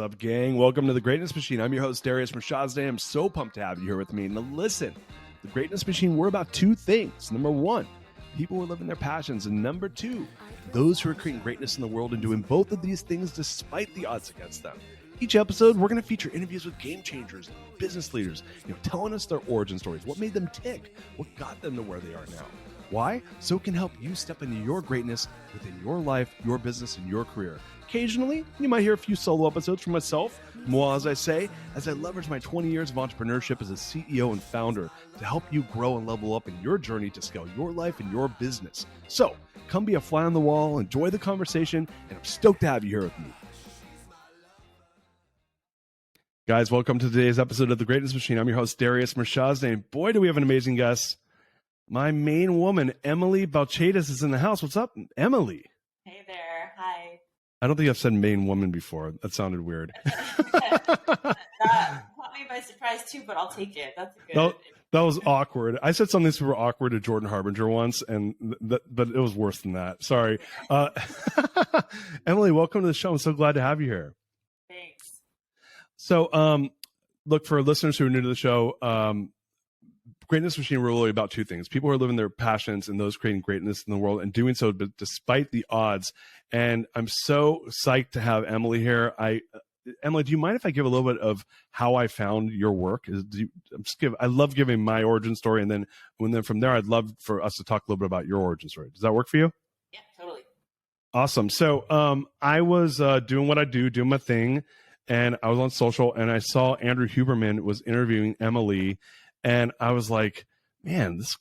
What's up, gang? Welcome to The Greatness Machine. I'm your host, Darius Mershazday. I'm so pumped to have you here with me. Now, listen, The Greatness Machine, we're about two things. Number one, people who are living their passions. And number two, those who are creating greatness in the world and doing both of these things despite the odds against them. Each episode, we're going to feature interviews with game changers, business leaders, telling us their origin stories, what made them tick, what got them to where they are now. Why? So it can help you step into your greatness within your life, your business, and your career. Occasionally, you might hear a few solo episodes from myself, moi, as I say, as I leverage my 20 years of entrepreneurship as a CEO and founder to help you grow and level up in your journey to scale your life and your business. So, come be a fly on the wall, enjoy the conversation, and I'm stoked to have you here with me. Guys, welcome to today's episode of The Greatness Machine. I'm your host, Darius Mershazday, and boy, do we have an amazing guest. My main woman, Emily Balcetis, is in the house. What's up, Emily? Hey there. Hi. I don't think I've said main woman before. That sounded weird. That caught me by surprise too, but I'll take it. That's good. No, that was awkward. I said something super awkward to Jordan Harbinger once, but it was worse than that. Sorry. Emily, welcome to the show. I'm so glad to have you here. Thanks. So, look, for listeners who are new to the show, Greatness Machine, we're really about two things. People who are living their passions and those creating greatness in the world and doing so despite the odds. And I'm so psyched to have Emily here. Emily, do you mind if I give a little bit of how I found your work? I love giving my origin story, and then from there, I'd love for us to talk a little bit about your origin story. Does that work for you? Yeah, totally. Awesome. So I was doing what I do, doing my thing, and I was on social, and I saw Andrew Huberman was interviewing Emily. And I was like, man, this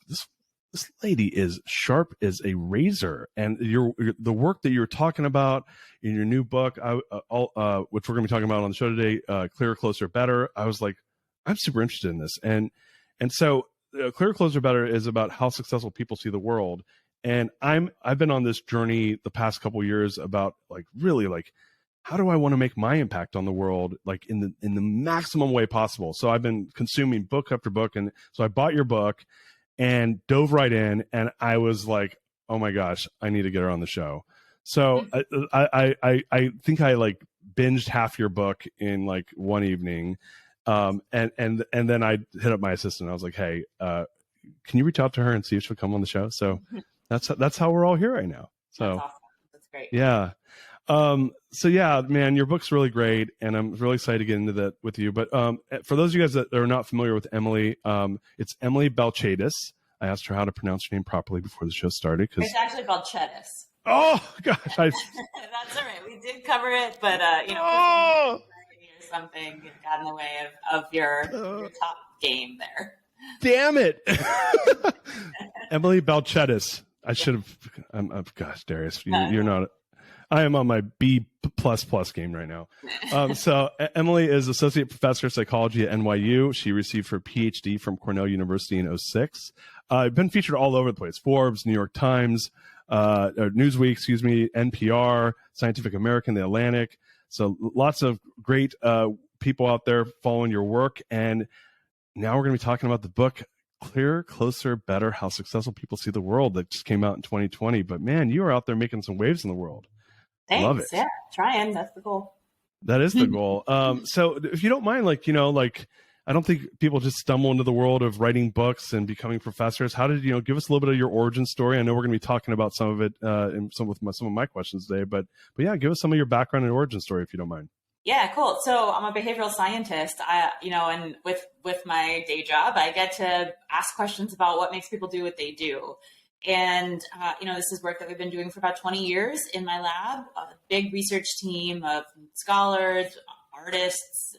lady is sharp as a razor. And the work that you're talking about in your new book, which we're going to be talking about on the show today, Clearer, Closer, Better. I was like, I'm super interested in this. And so Clearer, Closer, Better is about how successful people see the world. And I've been on this journey the past couple of years about how do I want to make my impact on the world, like in the maximum way possible? So I've been consuming book after book. And so I bought your book and dove right in. And I was like, oh my gosh, I need to get her on the show. So I think I binged half your book in one evening. And then I hit up my assistant. I was like, hey, can you reach out to her and see if she'll come on the show? So that's how we're all here right now. So that's awesome. That's great. Yeah. So yeah, man, your book's really great, and I'm really excited to get into that with you. But for those of you guys that are not familiar with Emily, it's Emily Balcetis. I asked her how to pronounce her name properly before the show started. It's actually Balcetis. Oh gosh, that's all right. We did cover it, but or something got in the way of your top game there. Damn it, Emily Balcetis. I should have. Gosh, Darius, you're not. I am on my B++ game right now. So Emily is Associate Professor of Psychology at NYU. She received her PhD from Cornell University in 2006. Been featured all over the place. Forbes, New York Times, Newsweek, NPR, Scientific American, The Atlantic. So lots of great people out there following your work. And now we're going to be talking about the book, Clearer, Closer, Better, How Successful People See the World, that just came out in 2020. But man, you are out there making some waves in the world. Thanks. Love it. Yeah, trying. That's the goal. That is the goal. So if you don't mind, I don't think people just stumble into the world of writing books and becoming professors. How did give us a little bit of your origin story? I know we're going to be talking about some of it in some of my questions today, but yeah, give us some of your background and origin story if you don't mind. Yeah, cool. So I'm a behavioral scientist. And with my day job, I get to ask questions about what makes people do what they do. And, this is work that we've been doing for about 20 years in my lab, a big research team of scholars, artists,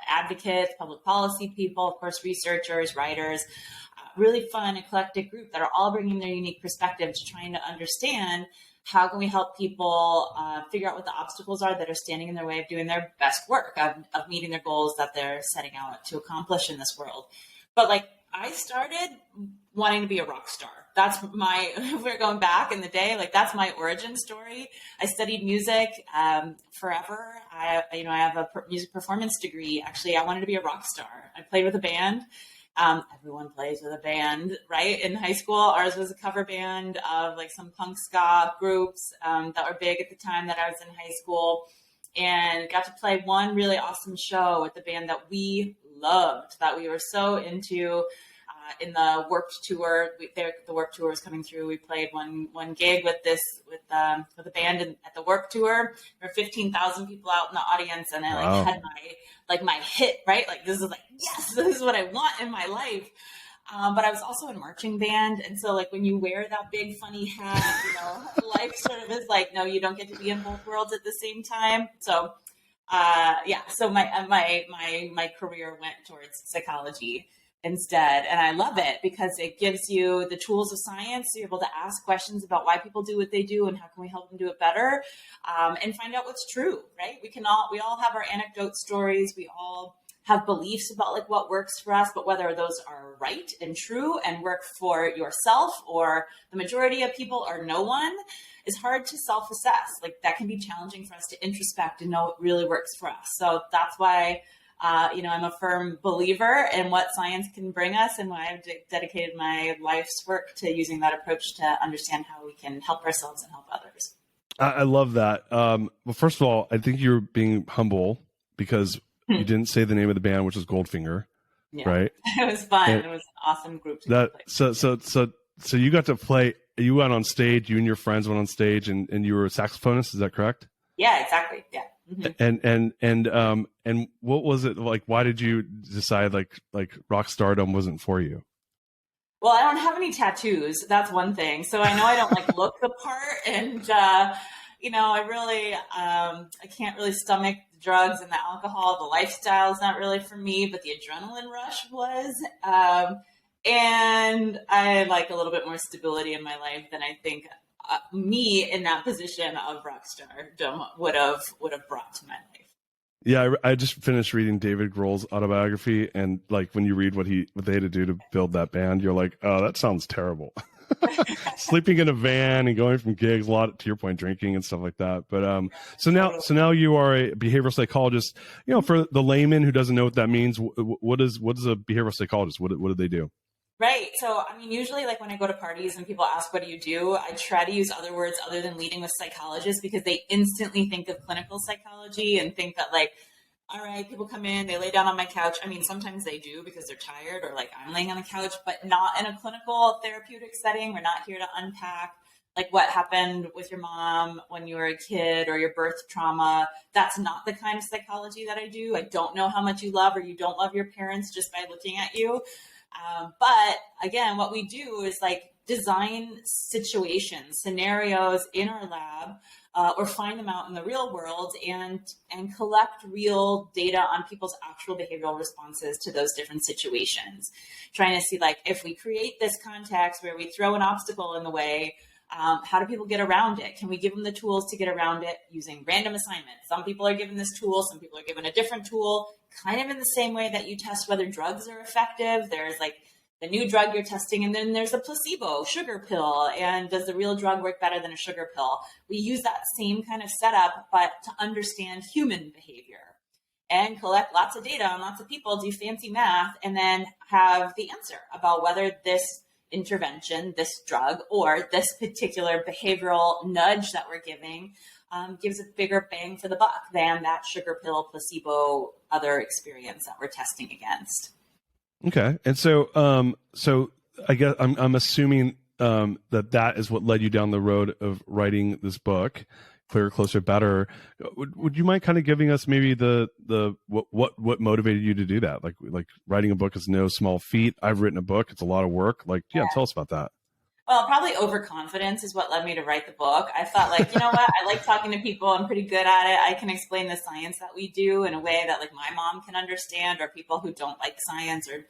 advocates, public policy people, of course, researchers, writers, really fun, eclectic group that are all bringing their unique perspectives, trying to understand how can we help people figure out what the obstacles are that are standing in their way of doing their best work, of meeting their goals that they're setting out to accomplish in this world. But I started wanting to be a rock star. That's if we're going back in the day, that's my origin story. I studied music forever. I have a music performance degree. Actually, I wanted to be a rock star. I played with a band. Everyone plays with a band, right? In high school, ours was a cover band of some punk ska groups that were big at the time that I was in high school. and got to play one really awesome show with the band that we loved, that we were so into. In the Warped Tour, the Warped Tour was coming through. We played one gig with a band at the Warped Tour. There were 15,000 people out in the audience, and I had my hit, right? Like, this is like, yes, this is what I want in my life. But I was also in marching band, and so like when you wear that big funny hat, life sort of is like, no, you don't get to be in both worlds at the same time. So so my career went towards psychology instead. And I love it because it gives you the tools of science. So you're able to ask questions about why people do what they do and how can we help them do it better, and find out what's true, right? We all have our anecdote stories. We all have beliefs about like what works for us, but whether those are right and true and work for yourself or the majority of people or no one is hard to self-assess. Like, that can be challenging for us to introspect and know what really works for us. So that's why I'm a firm believer in what science can bring us, and why I've dedicated my life's work to using that approach to understand how we can help ourselves and help others. I love that. Well, first of all, I think you're being humble because you didn't say the name of the band, which was Goldfinger, right? It was fun. It was an awesome group to play. So you got to play. You went on stage. You and your friends went on stage, and you were a saxophonist. Is that correct? Yeah, exactly. Yeah. Mm-hmm. And what was it like? Why did you decide like rock stardom wasn't for you? Well, I don't have any tattoos. That's one thing. So I know I don't like look the part, and I really I can't really stomach the drugs and the alcohol. The lifestyle is not really for me, but the adrenaline rush was. And I like a little bit more stability in my life than I think me in that position of rock stardom would have brought to my life. Yeah, I just finished reading David Grohl's autobiography, and like when you read what they had to do to build that band, you're like, oh, that sounds terrible. Sleeping in a van and going from gigs, a lot, to your point, drinking and stuff like that. But so now you are a behavioral psychologist. For the layman who doesn't know what that means, what is a behavioral psychologist? What do they do? Right. So, usually like when I go to parties and people ask, what do you do? I try to use other words other than leading with psychologists, because they instantly think of clinical psychology and think that like, all right, people come in, they lay down on my couch. Sometimes they do because they're tired, or like I'm laying on the couch, but not in a clinical therapeutic setting. We're not here to unpack like what happened with your mom when you were a kid or your birth trauma. That's not the kind of psychology that I do. I don't know how much you love or you don't love your parents just by looking at you. But again, what we do is like design situations, scenarios in our lab, or find them out in the real world and collect real data on people's actual behavioral responses to those different situations. Trying to see like, if we create this context where we throw an obstacle in the way, how do people get around it? Can we give them the tools to get around it using random assignments? Some people are given this tool, some people are given a different tool, kind of in the same way that you test whether drugs are effective. There's like the new drug you're testing, and then there's a placebo sugar pill. And does the real drug work better than a sugar pill? We use that same kind of setup, but to understand human behavior and collect lots of data on lots of people, do fancy math, and then have the answer about whether this intervention, this drug, or this particular behavioral nudge that we're giving gives a bigger bang for the buck than that sugar pill, placebo, other experience that we're testing against. Okay. And so I guess I'm assuming that is what led you down the road of writing this book, Clearer, Closer, Better. Would you mind kind of giving us maybe what motivated you to do that? Like writing a book is no small feat. I've written a book. It's a lot of work. Tell us about that. Well, probably overconfidence is what led me to write the book. I thought like, you know what? I like talking to people. I'm pretty good at it. I can explain the science that we do in a way that like my mom can understand, or people who don't like science or,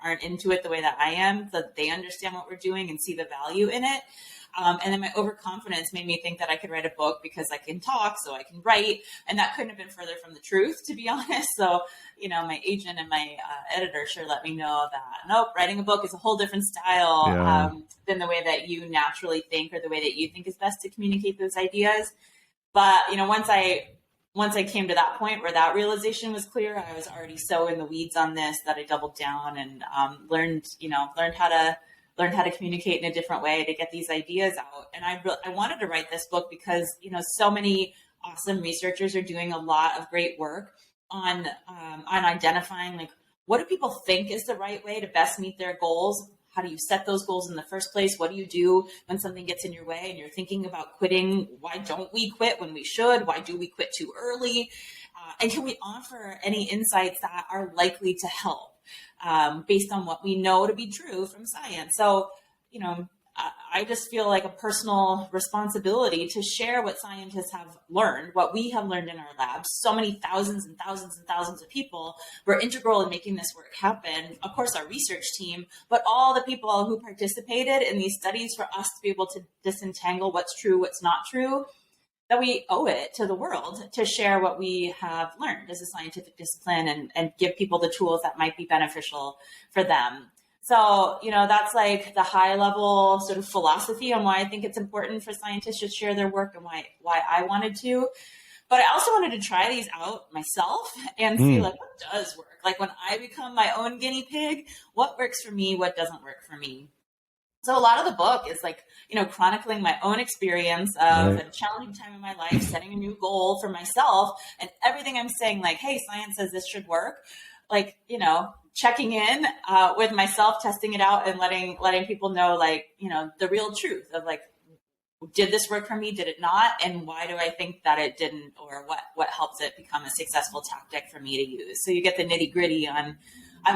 aren't into it the way that I am, so that they understand what we're doing and see the value in it. And then my overconfidence made me think that I could write a book because I can talk, so I can write. And that couldn't have been further from the truth, to be honest. So, my agent and my editor sure let me know that, nope, writing a book is a whole different style than the way that you naturally think or the way that you think is best to communicate those ideas. But, once I came to that point where that realization was clear, I was already so in the weeds on this that I doubled down and learned how to communicate in a different way to get these ideas out. And I wanted to write this book because, so many awesome researchers are doing a lot of great work on identifying like what do people think is the right way to best meet their goals. How do you set those goals in the first place? What do you do when something gets in your way and you're thinking about quitting? Why don't we quit when we should? Why do we quit too early? And can we offer any insights that are likely to help based on what we know to be true from science? So, you know, I just feel like a personal responsibility to share what scientists have learned, what we have learned in our labs. So many thousands and thousands and thousands of people were integral in making this work happen. Of course, our research team, but all the people who participated in these studies for us to be able to disentangle what's true, what's not true, that we owe it to the world to share what we have learned as a scientific discipline and give people the tools that might be beneficial for them. So, you know, that's like the high level sort of philosophy on why I think it's important for scientists to share their work and why I wanted to. But I also wanted to try these out myself and see like what does work. Like when I become my own guinea pig, what works for me, what doesn't work for me. So a lot of the book is like, you know, chronicling my own experience of a challenging time in my life, setting a new goal for myself, and everything I'm saying like, hey, science says this should work. Like, you know, checking in with myself, testing it out, and letting people know, like, you know, the real truth of like, did this work for me? Did it not? And why do I think that it didn't? Or what helps it become a successful tactic for me to use? So you get the nitty gritty on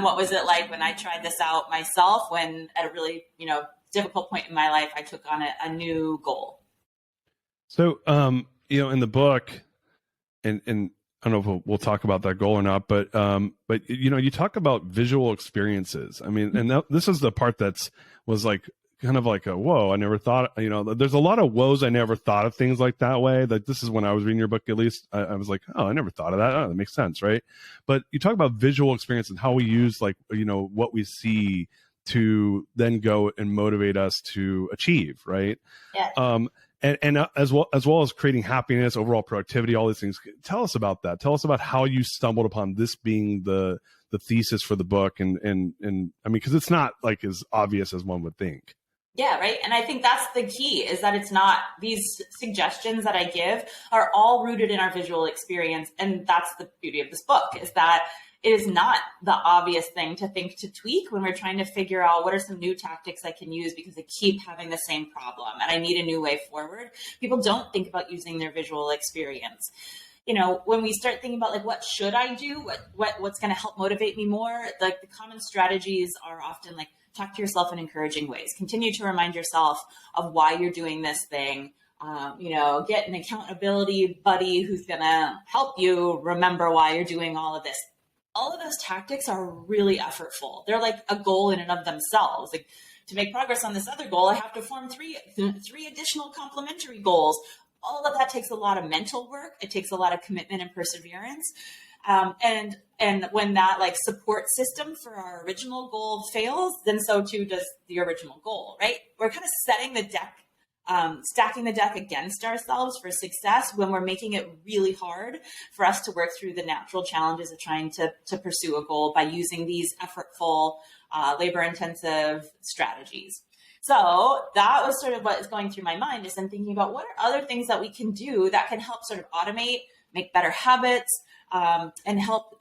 what was it like when I tried this out myself, when at a really, you know, difficult point in my life, I took on a new goal. So, you know, in the book, and I don't know if we'll talk about that goal or not, but you know, you talk about visual experiences. I mean, and this is the part was like kind of like a whoa. I never thought. You know, there's a lot of whoas. I never thought of things like that way. Like this is when I was reading your book. At least I was like, oh, I never thought of that. Oh, that makes sense, right? But you talk about visual experience and how we use like you know what we see to then go and motivate us to achieve, right? Yeah. And as well as creating happiness, overall productivity, all these things. Tell us about that. Tell us about how you stumbled upon this being the thesis for the book, and I mean, because it's not like as obvious as one would think. Yeah, right. And I think that's the key, is that it's not, these suggestions that I give are all rooted in our visual experience. And that's the beauty of this book, is that it is not the obvious thing to think to tweak when we're trying to figure out what are some new tactics I can use because I keep having the same problem and I need a new way forward. People don't think about using their visual experience. You know, when we start thinking about like, what should I do? What's going to help motivate me more? Like the common strategies are often like, talk to yourself in encouraging ways. Continue to remind yourself of why you're doing this thing. You know, get an accountability buddy who's going to help you remember why you're doing all of this. All of those tactics are really effortful. They're like a goal in and of themselves. Like to make progress on this other goal, I have to form three additional complementary goals. All of that takes a lot of mental work. It takes a lot of commitment and perseverance. And when that like support system for our original goal fails, then so too does the original goal, right? We're kind of setting the deck, stacking the deck against ourselves for success when we're making it really hard for us to work through the natural challenges of trying to pursue a goal by using these effortful, labor-intensive strategies. So that was sort of what is going through my mind, is I'm thinking about what are other things that we can do that can help sort of automate, make better habits, and help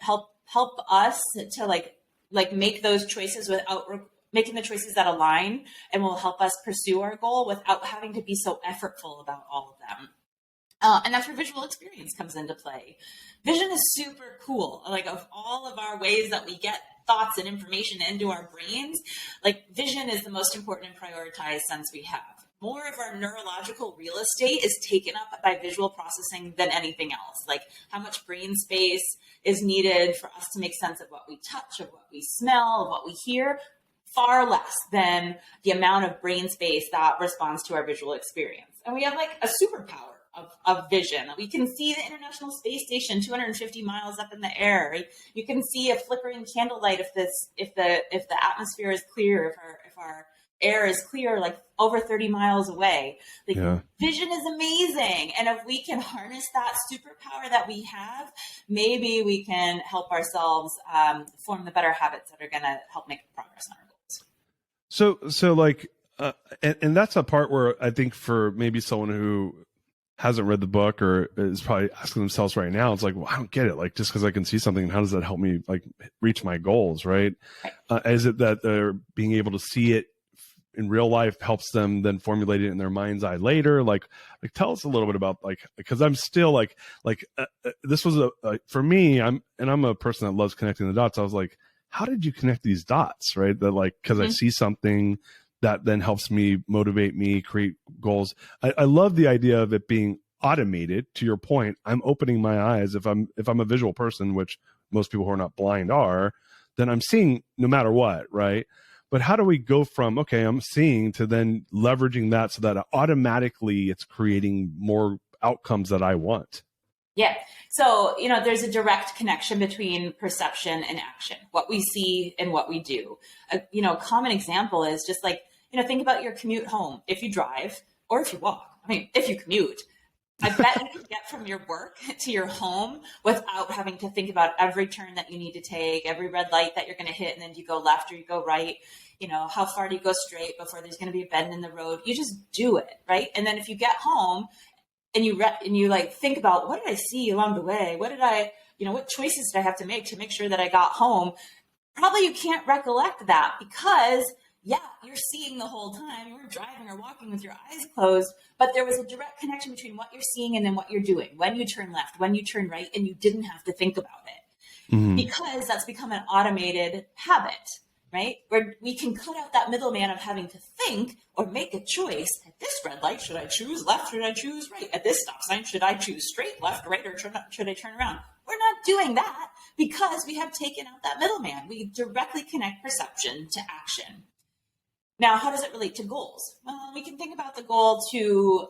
us to like make those choices without making the choices that align and will help us pursue our goal without having to be so effortful about all of them. And that's where visual experience comes into play. Vision is super cool. Like of all of our ways that we get thoughts and information into our brains, like vision is the most important and prioritized sense we have. More of our neurological real estate is taken up by visual processing than anything else. Like how much brain space is needed for us to make sense of what we touch, of what we smell, of what we hear, far less than the amount of brain space that responds to our visual experience. And we have like a superpower of vision. We can see the International Space Station 250 miles up in the air. You can see a flickering candlelight if the atmosphere is clear, if our air is clear, like over 30 miles away. Like vision is amazing. And if we can harness that superpower that we have, maybe we can help ourselves form the better habits that are going to help make progress on our goals. So like, and that's a part where I think for maybe someone who hasn't read the book or is probably asking themselves right now, it's like, well, I don't get it. Like, just because I can see something, how does that help me like reach my goals, right? Is it that they're being able to see it in real life helps them then formulate it in their mind's eye later? Like tell us a little bit about, like, because I'm still this was for me, I'm a person that loves connecting the dots. I was like, how did you connect these dots, right? That like, because I see something that then helps me motivate me, create goals. I love the idea of it being automated. To your point, I'm opening my eyes. If I'm a visual person, which most people who are not blind are, then I'm seeing no matter what, right? But how do we go from, okay, I'm seeing, to then leveraging that so that automatically it's creating more outcomes that I want? Yeah. So, there's a direct connection between perception and action, what we see and what we do. A common example is just like, think about your commute home. If you drive or if you walk, if you commute, I bet you can get from your work to your home without having to think about every turn that you need to take, every red light that you're going to hit, and then do you go left or you go right? How far do you go straight before there's going to be a bend in the road? You just do it, right? And then if you get home and you like think about, what did I see along the way? What did I, what choices did I have to make sure that I got home? Probably you can't recollect that because you're seeing the whole time. You were driving or walking with your eyes closed, but there was a direct connection between what you're seeing and then what you're doing. When you turn left, when you turn right, and you didn't have to think about it because that's become an automated habit, right? Where we can cut out that middleman of having to think or make a choice. At this red light, should I choose left? Should I choose right? At this stop sign, should I choose straight, left, right, or should I turn around? We're not doing that because we have taken out that middleman. We directly connect perception to action. Now, how does it relate to goals? Well, we can think about the goal to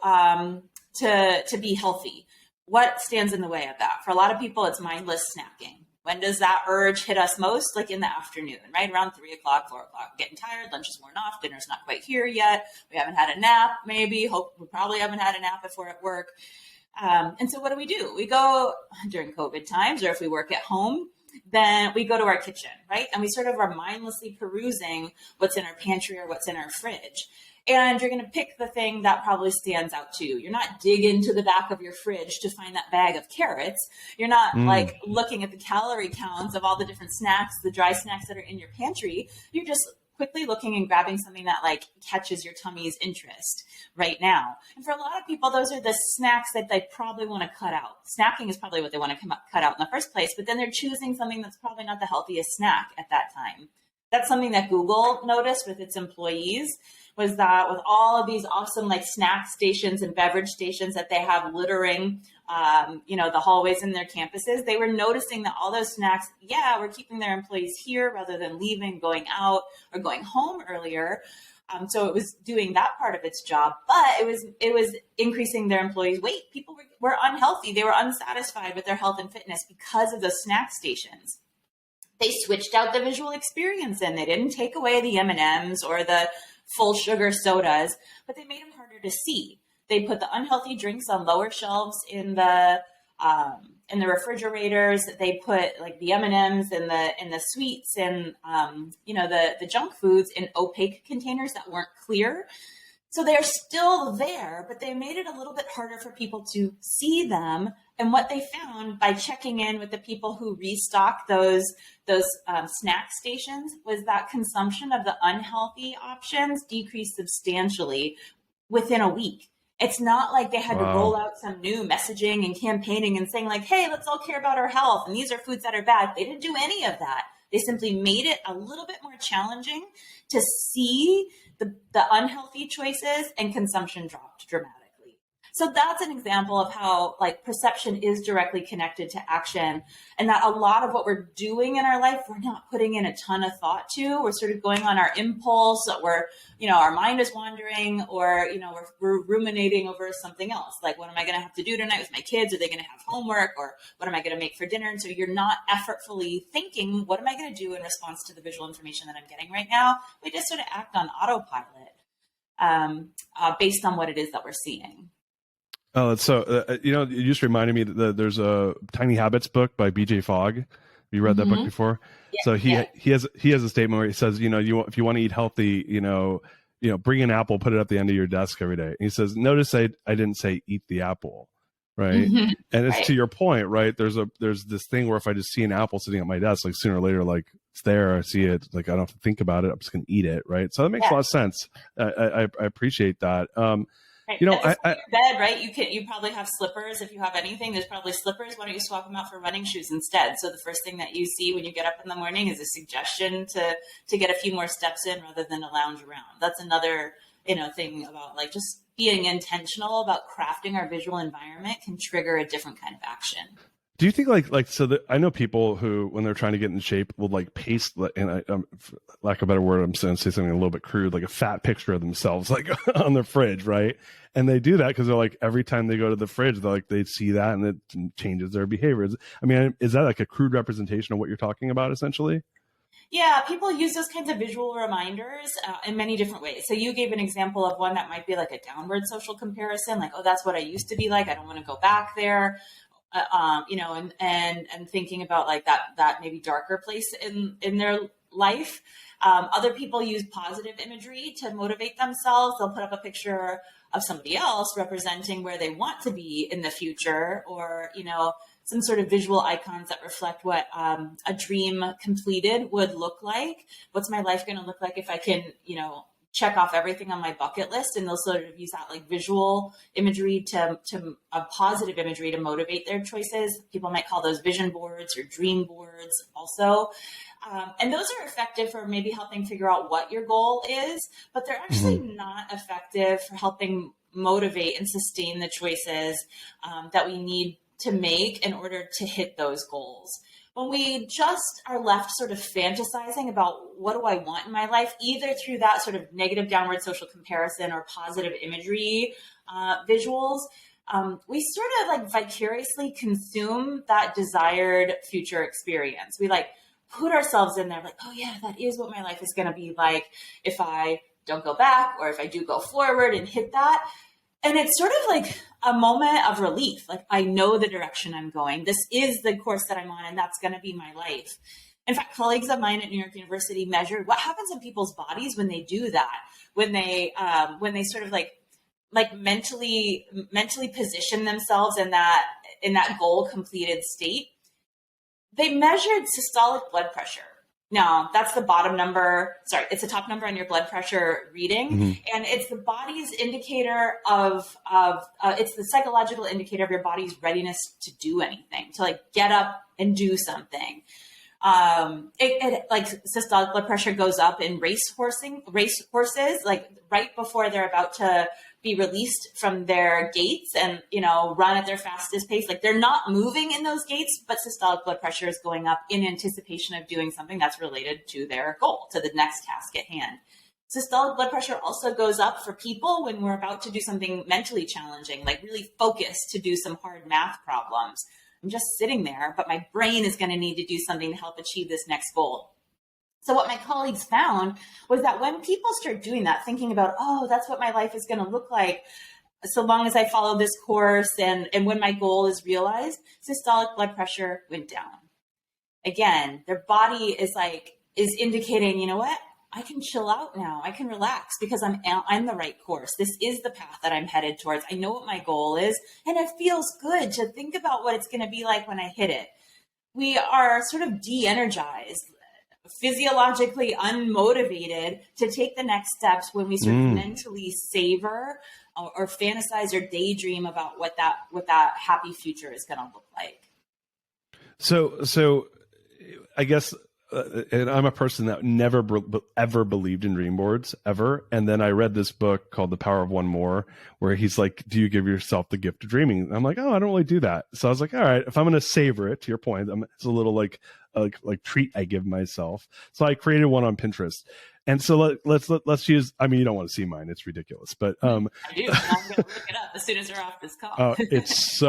be healthy. What stands in the way of that? For a lot of people, it's mindless snacking. When does that urge hit us most? Like in the afternoon, right? Around 3 o'clock, 4 o'clock, getting tired, lunch is worn off, dinner's not quite here yet. We haven't had a nap, maybe. We probably haven't had a nap if we're at work. And so what do? We go during COVID times, or if we work at home, then we go to our kitchen, right? And we sort of are mindlessly perusing what's in our pantry or what's in our fridge. And you're going to pick the thing that probably stands out to you. You're not digging to the back of your fridge to find that bag of carrots. You're not like looking at the calorie counts of all the different snacks, the dry snacks that are in your pantry. You're just quickly looking and grabbing something that like catches your tummy's interest right now. And for a lot of people, those are the snacks that they probably want to cut out. Snacking is probably what they want to cut out in the first place, but then they're choosing something that's probably not the healthiest snack at that time. That's something that Google noticed with its employees, was that with all of these awesome like snack stations and beverage stations that they have littering, the hallways in their campuses, they were noticing that all those snacks, were keeping their employees here rather than leaving, going out or going home earlier. So it was doing that part of its job, but it was increasing their employees' weight. People were unhealthy. They were unsatisfied with their health and fitness because of those snack stations. They switched out the visual experience and they didn't take away the M&Ms or the full sugar sodas, but they made them harder to see. They put the unhealthy drinks on lower shelves in the refrigerators. They put like the M&Ms and the sweets and the junk foods in opaque containers that weren't clear. So they're still there, but they made it a little bit harder for people to see them. And what they found by checking in with the people who restock those snack stations was that consumption of the unhealthy options decreased substantially within a week. It's not like they had to roll out some new messaging and campaigning and saying like, hey, let's all care about our health and these are foods that are bad. They didn't do any of that. They simply made it a little bit more challenging to see the unhealthy choices, and consumption dropped dramatically. So that's an example of how like perception is directly connected to action, and that a lot of what we're doing in our life, we're not putting in a ton of thought to. We're sort of going on our impulse, or our mind is wandering, or we're ruminating over something else. Like, what am I going to have to do tonight with my kids? Are they going to have homework? Or what am I going to make for dinner? And so you're not effortfully thinking, what am I going to do in response to the visual information that I'm getting right now? We just sort of act on autopilot based on what it is that we're seeing. Oh, so it just reminded me that there's a Tiny Habits book by BJ Fogg. Have you read that book before? Yeah, so he has a statement where he says, if you want to eat healthy, bring an apple, put it at the end of your desk every day. And he says, notice I didn't say eat the apple. right? Mhm. And it's Right. to your point, right? There's this thing where if I just see an apple sitting at my desk, like sooner or later, like it's there, I see it, like I don't have to think about it, I'm just gonna eat it, right? So that makes a Yeah. lot of sense. I appreciate that. Right. You know, At the foot of your bed, right? You probably have slippers. If you have anything, there's probably slippers. Why don't you swap them out for running shoes instead? So the first thing that you see when you get up in the morning is a suggestion to get a few more steps in rather than to lounge around. That's another, thing about like just being intentional about crafting our visual environment can trigger a different kind of action. do you think I know people who when they're trying to get in shape will like paste, and for lack of a better word, I'm going to say something a little bit crude, like a fat picture of themselves like on their fridge, right? And they do that because they're like every time they go to the fridge, they're like they see that and it changes their behaviors. I mean, is that like a crude representation of what you're talking about essentially? Yeah, people use those kinds of visual reminders in many different ways. So you gave an example of one that might be like a downward social comparison, like, oh, that's what I used to be like. I don't want to go back there. And thinking about like that maybe darker place in their life. Other people use positive imagery to motivate themselves. They'll put up a picture of somebody else representing where they want to be in the future, or some sort of visual icons that reflect what a dream completed would look like. What's my life going to look like if I can check off everything on my bucket list? And they'll sort of use that like visual imagery to a positive imagery to motivate their choices. People might call those vision boards or dream boards also. And those are effective for maybe helping figure out what your goal is, but they're actually not effective for helping motivate and sustain the choices that we need to make in order to hit those goals. When we just are left sort of fantasizing about what do I want in my life, either through that sort of negative downward social comparison or positive imagery visuals, we sort of like vicariously consume that desired future experience. We like put ourselves in there like, oh yeah, that is what my life is going to be like if I don't go back or if I do go forward and hit that. And it's sort of like a moment of relief. Like, I know the direction I'm going. This is the course that I'm on, and that's going to be my life. In fact, colleagues of mine at New York University measured what happens in people's bodies when they do that, when they sort of like mentally position themselves in that goal completed state. They measured systolic blood pressure. Now, that's the bottom number. Sorry, it's the top number on your blood pressure reading. And it's the body's indicator it's the psychological indicator of your body's readiness to do anything, to like get up and do something. It like systolic blood pressure goes up in race horses, like right before they're about to be released from their gates and, run at their fastest pace. Like they're not moving in those gates, but systolic blood pressure is going up in anticipation of doing something that's related to their goal, to the next task at hand. Systolic blood pressure also goes up for people when we're about to do something mentally challenging, like really focused to do some hard math problems. I'm just sitting there, but my brain is going to need to do something to help achieve this next goal. So what my colleagues found was that when people start doing that, thinking about, oh, that's what my life is going to look like so long as I follow this course and when my goal is realized, systolic blood pressure went down. Again, their body is indicating, you know what? I can chill out now. I can relax because I'm the right course. This is the path that I'm headed towards. I know what my goal is, and it feels good to think about what it's going to be like when I hit it. We are sort of de-energized, physiologically unmotivated to take the next steps when we sort of mentally savor or fantasize or daydream about what that happy future is going to look like. So I guess, and I'm a person that never ever believed in dream boards ever. And then I read this book called The Power of One More, where he's like, do you give yourself the gift of dreaming? And I'm like, oh, I don't really do that. So I was like, all right, if I'm going to savor it, to your point, it's a little like treat I give myself. So I created one on Pinterest. And so let's use, I mean, you don't want to see mine. It's ridiculous, but, I do. I'm going to look it up as soon as we're off this call. It's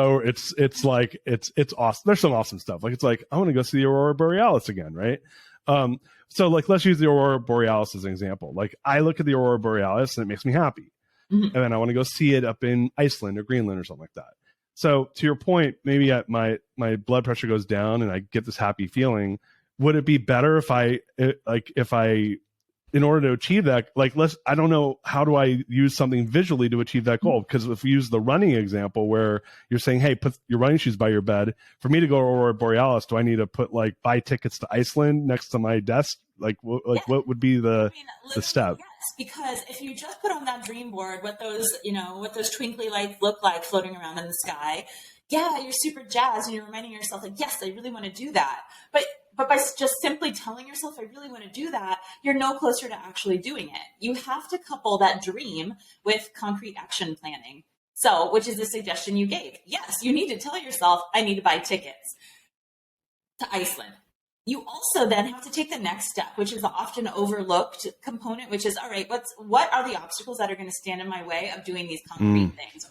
awesome. There's some awesome stuff. Like, it's like, I want to go see the Aurora Borealis again. Right. So like, let's use the Aurora Borealis as an example. Like I look at the Aurora Borealis and it makes me happy. And then I want to go see it up in Iceland or Greenland or something like that. So to your point, maybe my blood pressure goes down and I get this happy feeling. Would it be better if I in order to achieve that, like, I don't know, how do I use something visually to achieve that goal? Because if we use the running example where you're saying, hey, put your running shoes by your bed, for me to go to Aurora Borealis, do I need to put like buy tickets to Iceland next to my desk? Like, what would be the step? Yes, because if you just put on that dream board what those twinkly lights look like floating around in the sky, yeah, you're super jazzed and you're reminding yourself like, yes, I really want to do that. But by just simply telling yourself, I really want to do that, you're no closer to actually doing it. You have to couple that dream with concrete action planning. So, which is the suggestion you gave. Yes, you need to tell yourself, I need to buy tickets to Iceland. You also then have to take the next step, which is the often overlooked component, which is, all right, what are the obstacles that are going to stand in my way of doing these concrete things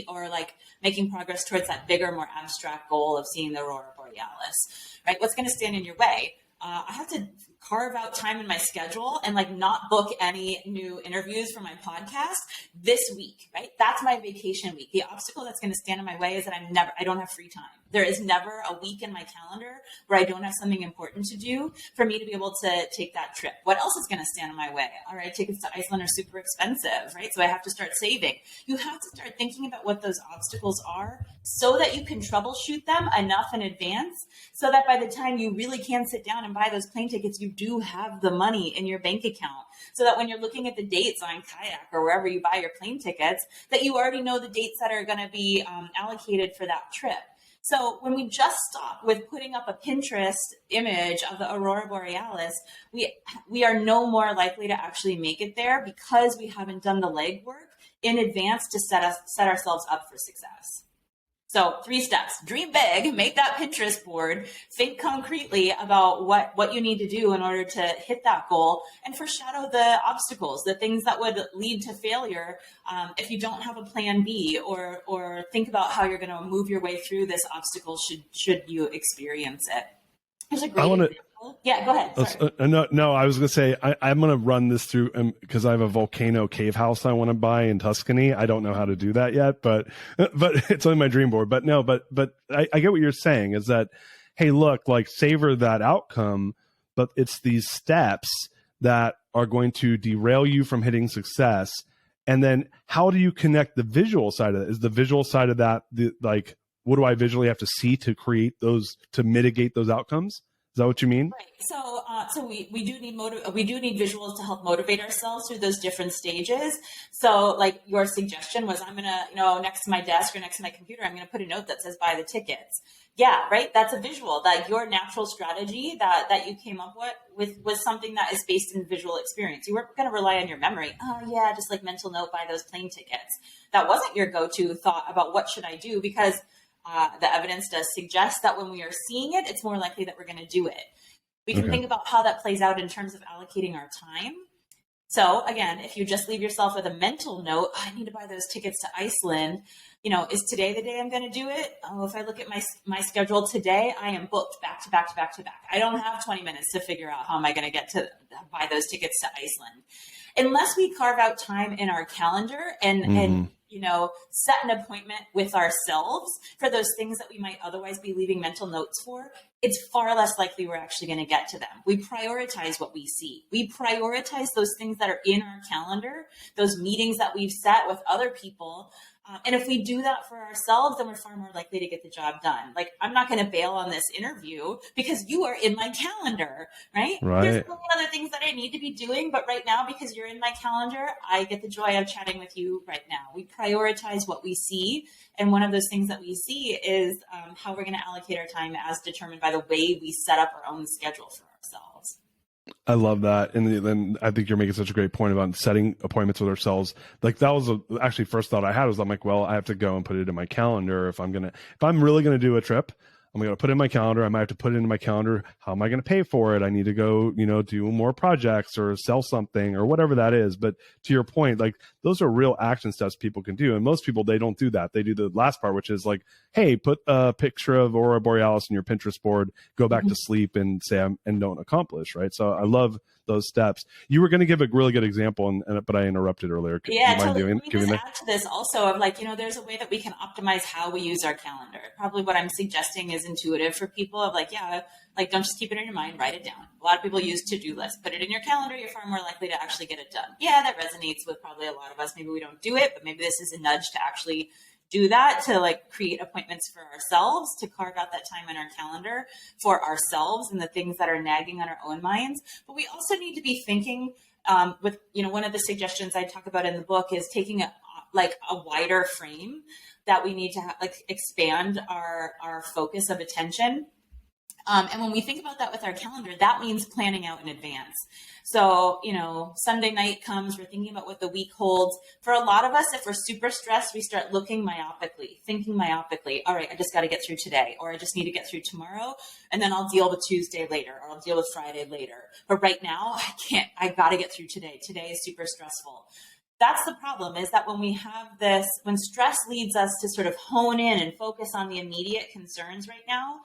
or like making progress towards that bigger, more abstract goal of seeing the Aurora Borealis, right? What's going to stand in your way? I have to carve out time in my schedule and like not book any new interviews for my podcast this week, right? That's my vacation week. The obstacle that's going to stand in my way is that I don't have free time. There is never a week in my calendar where I don't have something important to do for me to be able to take that trip. What else is going to stand in my way? All right, tickets to Iceland are super expensive, right? So I have to start saving. You have to start thinking about what those obstacles are so that you can troubleshoot them enough in advance so that by the time you really can sit down and buy those plane tickets, you do have the money in your bank account so that when you're looking at the dates on Kayak or wherever you buy your plane tickets, that you already know the dates that are going to be allocated for that trip. So when we just stop with putting up a Pinterest image of the Aurora Borealis, we are no more likely to actually make it there because we haven't done the legwork in advance to set ourselves up for success. So 3 steps: dream big, make that Pinterest board, think concretely about what you need to do in order to hit that goal, and foreshadow the obstacles, the things that would lead to failure if you don't have a plan B, or think about how you're going to move your way through this obstacle should you experience it. There's a great example. Yeah, go ahead. No, I was going to say, I'm going to run this through because I have a volcano cave house I want to buy in Tuscany. I don't know how to do that yet, but it's on my dream board. But no, but I get what you're saying is that, hey, look, like savor that outcome, but it's these steps that are going to derail you from hitting success. And then how do you connect the visual side of it? Is the visual side of that, like, what do I visually have to see to create those, to mitigate those outcomes? Is that what you mean? Right. So we do need visuals to help motivate ourselves through those different stages. So like your suggestion was, I'm gonna, next to my desk or next to my computer, I'm gonna put a note that says buy the tickets. Yeah, right. That's a visual. That your natural strategy that you came up with was something that is based in visual experience. You weren't gonna rely on your memory. Oh yeah, just like mental note, buy those plane tickets. That wasn't your go-to thought about what should I do, because the evidence does suggest that when we are seeing it, it's more likely that we're going to do it. We can think about how that plays out in terms of allocating our time. So again, if you just leave yourself with a mental note, I need to buy those tickets to Iceland, is today the day I'm going to do it? Oh, if I look at my schedule today, I am booked back to back to back to back. I don't have 20 minutes to figure out how am I going to get to buy those tickets to Iceland. Unless we carve out time in our calendar and set an appointment with ourselves for those things that we might otherwise be leaving mental notes for, it's far less likely we're actually going to get to them. We prioritize what we see. We prioritize those things that are in our calendar, those meetings that we've set with other people. And if we do that for ourselves, then we're far more likely to get the job done. Like, I'm not going to bail on this interview because you are in my calendar, right? There's so many other things that I need to be doing, but right now, because you're in my calendar, I get the joy of chatting with you right now. We prioritize what we see. And one of those things that we see is how we're going to allocate our time as determined by the way we set up our own schedule for ourselves. I love that. And then I think you're making such a great point about setting appointments with ourselves. Like, that was actually first thought I had was, I'm like, well, I have to go and put it in my calendar. If I'm really going to do a trip, I'm going to put it in my calendar. I might have to put it in my calendar. How am I going to pay for it? I need to go, do more projects or sell something or whatever that is. But to your point, like, those are real action steps people can do. And most people, they don't do that. They do the last part, which is like, hey, put a picture of Aurora Borealis in your Pinterest board, go back to sleep and say, and don't accomplish. Right. So I love those steps. You were going to give a really good example, but I interrupted earlier. Yeah, do you mind Let me just add to this also of like, there's a way that we can optimize how we use our calendar. Probably what I'm suggesting is intuitive for people of like, yeah, like don't just keep it in your mind, write it down. A lot of people use to-do lists. Put it in your calendar, you're far more likely to actually get it done. Yeah, that resonates with probably a lot of us. Maybe we don't do it, but maybe this is a nudge to actually do that, to like create appointments for ourselves, to carve out that time in our calendar for ourselves and the things that are nagging on our own minds. But we also need to be thinking with, one of the suggestions I talk about in the book is taking a wider frame, that we need to expand our focus of attention. And when we think about that with our calendar, that means planning out in advance. So, Sunday night comes, we're thinking about what the week holds. For a lot of us, if we're super stressed, we start looking myopically, thinking myopically. All right, I just got to get through today, or I just need to get through tomorrow, and then I'll deal with Tuesday later, or I'll deal with Friday later. But right now, I can't, I got to get through today. Today is super stressful. That's the problem, is that when we have this, when stress leads us to sort of hone in and focus on the immediate concerns right now,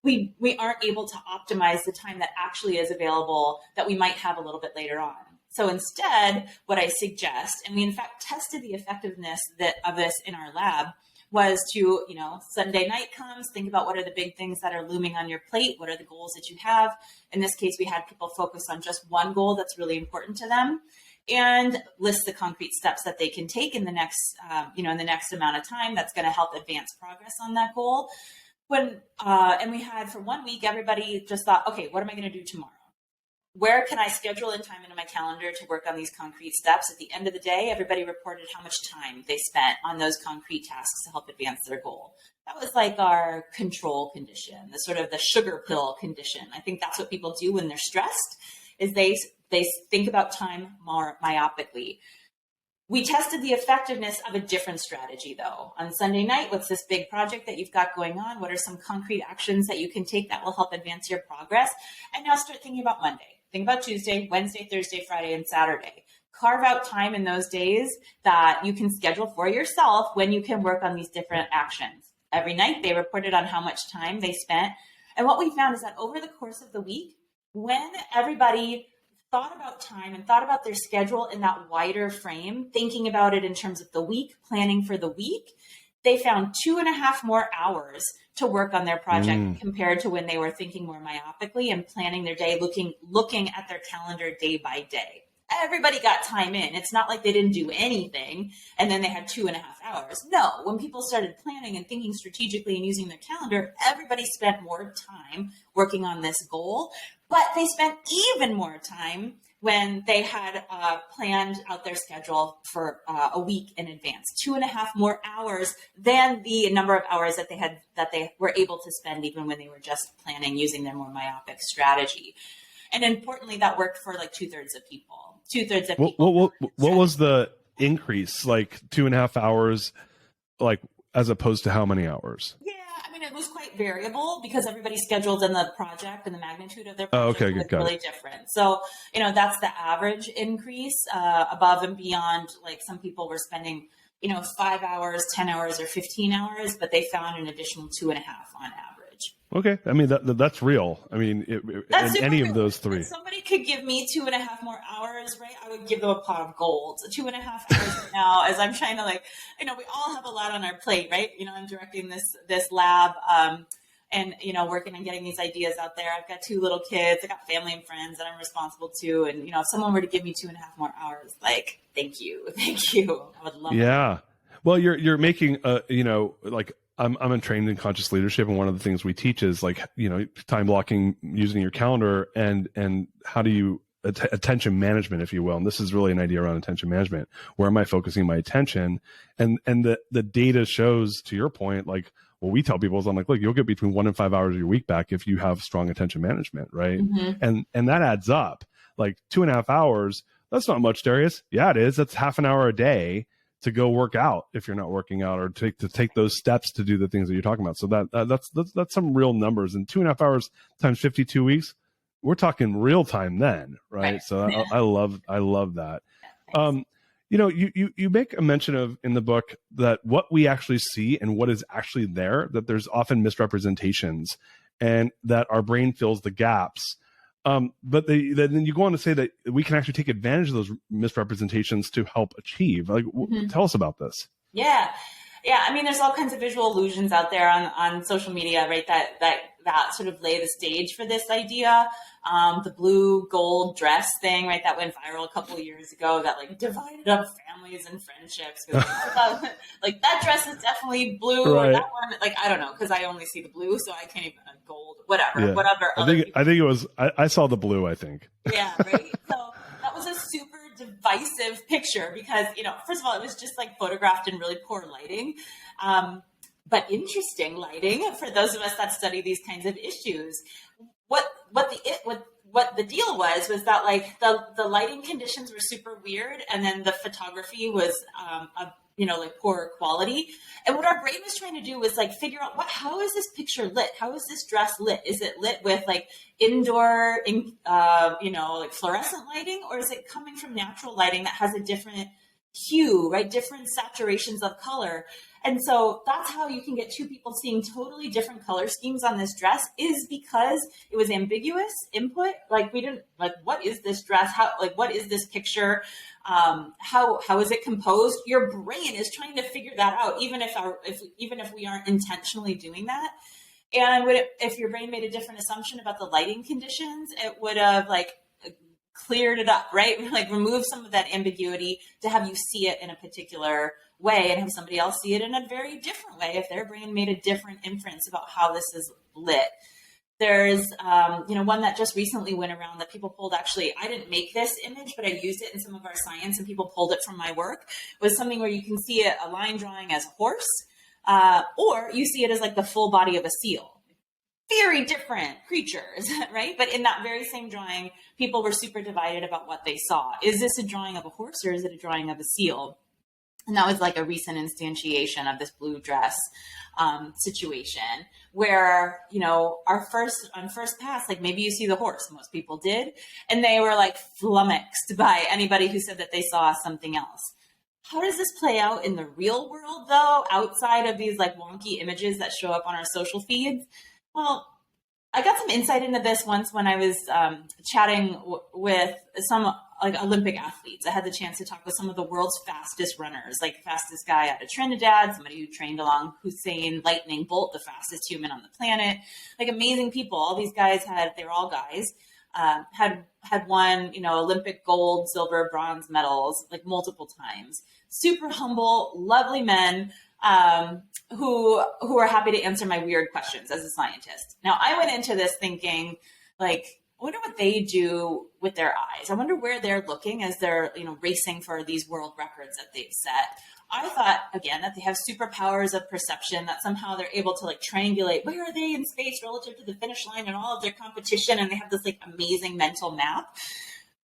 we aren't able to optimize the time that actually is available that we might have a little bit later on. So instead, what I suggest, and we in fact tested the effectiveness of this in our lab, was to, Sunday night comes, think about what are the big things that are looming on your plate, what are the goals that you have. In this case, we had people focus on just one goal that's really important to them, and list the concrete steps that they can take in the next, in the next amount of time that's going to help advance progress on that goal. And we had, for 1 week, everybody just thought, okay, what am I going to do tomorrow? Where can I schedule in time into my calendar to work on these concrete steps? At the end of the day, everybody reported how much time they spent on those concrete tasks to help advance their goal. That was like our control condition, the sort of the sugar pill condition. I think that's what people do when they're stressed, is they think about time more myopically. We tested the effectiveness of a different strategy, though. On Sunday night, what's this big project that you've got going on? What are some concrete actions that you can take that will help advance your progress? And now start thinking about Monday. Think about Tuesday, Wednesday, Thursday, Friday, and Saturday. Carve out time in those days that you can schedule for yourself when you can work on these different actions. Every night, they reported on how much time they spent. And what we found is that over the course of the week, when everybody thought about time and thought about their schedule in that wider frame, thinking about it in terms of the week, planning for the week, they found 2.5 more hours to work on their project compared to when they were thinking more myopically and planning their day, looking at their calendar day by day. Everybody got time in. It's not like they didn't do anything and then they had 2.5 hours. No, when people started planning and thinking strategically and using their calendar, everybody spent more time working on this goal, but they spent even more time when they had planned out their schedule for a week in advance. 2.5 more hours than the number of hours that they were able to spend even when they were just planning using their more myopic strategy. And importantly, that worked for like 2/3 of people. 2/3 of people. What was the increase? Like 2.5 hours, like as opposed to how many hours? Yeah, I mean, it was quite variable because everybody's scheduled in the project and the magnitude of their project was really different. So, that's the average increase above and beyond. Like some people were spending, 5 hours, 10 hours, or 15 hours, but they found an additional 2.5 on average. Okay. I mean, that's real. I mean, in any of those three. If somebody could give me 2.5 more hours, right? I would give them a pot of gold. So 2.5 hours right now, as I'm trying to we all have a lot on our plate, right? I'm directing this lab, and, working on getting these ideas out there. I've got 2 little kids. I got family and friends that I'm responsible to. And, if someone were to give me 2.5 more hours, thank you. I would love it. Yeah. Well, you're making, I'm trained in conscious leadership, and one of the things we teach is time blocking using your calendar and how do you attention management, if you will. And this is really an idea around attention management. Where am I focusing my attention? And the data shows, to your point, what we tell people is, look, you'll get between 1 and 5 hours of your week back if you have strong attention management, right? Mm-hmm. And that adds up. 2.5 hours, that's not much, Darius. Yeah, it is. That's half an hour a day to go work out if you're not working out, or to take those steps to do the things that you're talking about. So that's some real numbers. And 2.5 hours times 52 weeks, we're talking real time then, right? So yeah. I love that. You make a mention of in the book that what we actually see and what is actually there, that there's often misrepresentations, and that our brain fills the gaps. But then you go on to say that we can actually take advantage of those misrepresentations to help achieve. Like, tell us about this. Yeah. Yeah. I mean, there's all kinds of visual illusions out there on social media, right? That sort of lay the stage for this idea. The blue gold dress thing, right? That went viral a couple of years ago that like divided up families and friendships. Like that dress is definitely blue, right. Or that one, like, I don't know. Cause I only see the blue, so I can't even gold, whatever. I think it was, I saw the blue, I think. Yeah. Right. So that was a super divisive picture because, first of all, it was just like photographed in really poor lighting. But interesting lighting for those of us that study these kinds of issues. What the deal was that like the lighting conditions were super weird, and then the photography was like poor quality. And what our brain was trying to do was like figure out how is this picture lit? How is this dress lit? Is it lit with like indoor, like fluorescent lighting, or is it coming from natural lighting that has a different hue, right? Different saturations of color. And so that's how you can get two people seeing totally different color schemes on this dress, is because it was ambiguous input. Like we didn't like, what is this dress? What is this picture? How is it composed? Your brain is trying to figure that out, even if we aren't intentionally doing that. And if your brain made a different assumption about the lighting conditions, it would have like cleared it up, right? Like remove some of that ambiguity to have you see it in a particular way and have somebody else see it in a very different way if their brain made a different inference about how this is lit. There's, one that just recently went around that people pulled. Actually, I didn't make this image, but I used it in some of our science and people pulled it from my work. It was something where you can see a line drawing as a horse, or you see it as like the full body of a seal. Very different creatures, right? But in that very same drawing, people were super divided about what they saw. Is this a drawing of a horse or is it a drawing of a seal? And that was like a recent instantiation of this blue dress situation where, on first pass, like maybe you see the horse, most people did. And they were like flummoxed by anybody who said that they saw something else. How does this play out in the real world though, outside of these like wonky images that show up on our social feeds? Well, I got some insight into this once when I was chatting with some like Olympic athletes. I had the chance to talk with some of the world's fastest runners, like fastest guy out of Trinidad, somebody who trained along Usain Lightning Bolt, the fastest human on the planet, like amazing people. All these guys they were all guys, had won, Olympic gold, silver, bronze medals, like multiple times. Super humble, lovely men. Who are happy to answer my weird questions as a scientist. Now, I went into this thinking, like, I wonder what they do with their eyes. I wonder where they're looking as they're, racing for these world records that they've set. I thought, again, that they have superpowers of perception, that somehow they're able to like triangulate where are they in space relative to the finish line and all of their competition, and they have this like amazing mental map.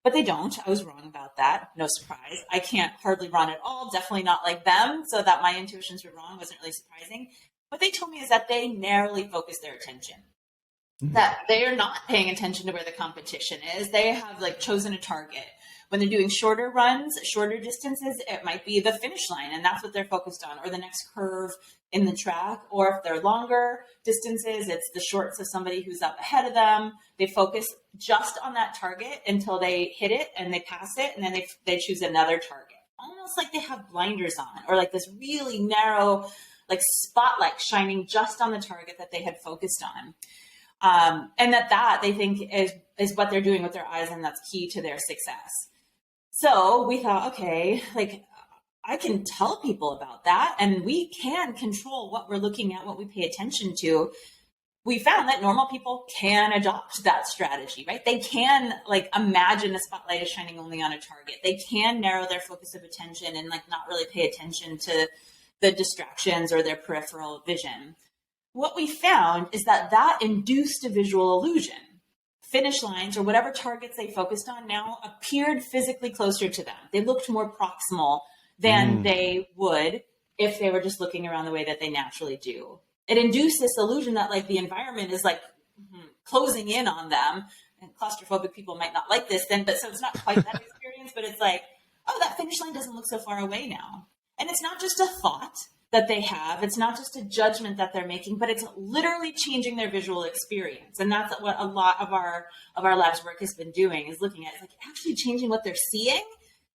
But they don't. I was wrong about that. No surprise. I can't hardly run at all. Definitely not like them. So that my intuitions were wrong wasn't really surprising. What they told me is that they narrowly focus their attention. Mm-hmm. That they are not paying attention to where the competition is. They have like chosen a target. When they're doing shorter runs, shorter distances, it might be the finish line, and that's what they're focused on, or the next curve in the track. Or if they're longer distances, it's the shorts of somebody who's up ahead of them. They focus just on that target until they hit it and they pass it, and then they choose another target. Almost like they have blinders on, or like this really narrow like spotlight shining just on the target that they had focused on. And that they think is what they're doing with their eyes, and that's key to their success. So we thought, okay, like I can tell people about that, and we can control what we're looking at, what we pay attention to. We found that normal people can adopt that strategy, right? They can like imagine a spotlight is shining only on a target. They can narrow their focus of attention and like not really pay attention to the distractions or their peripheral vision. What we found is that induced a visual illusion. Finish lines or whatever targets they focused on now appeared physically closer to them. They looked more proximal than they would if they were just looking around the way that they naturally do. It induced this illusion that like the environment is like closing in on them, and claustrophobic people might not like this then, but so it's not quite that experience, but it's like, oh, that finish line doesn't look so far away now. And it's not just a thought. that they have. It's not just a judgment that they're making, but it's literally changing their visual experience. And that's what a lot of our lab's work has been doing, is looking at like actually changing what they're seeing.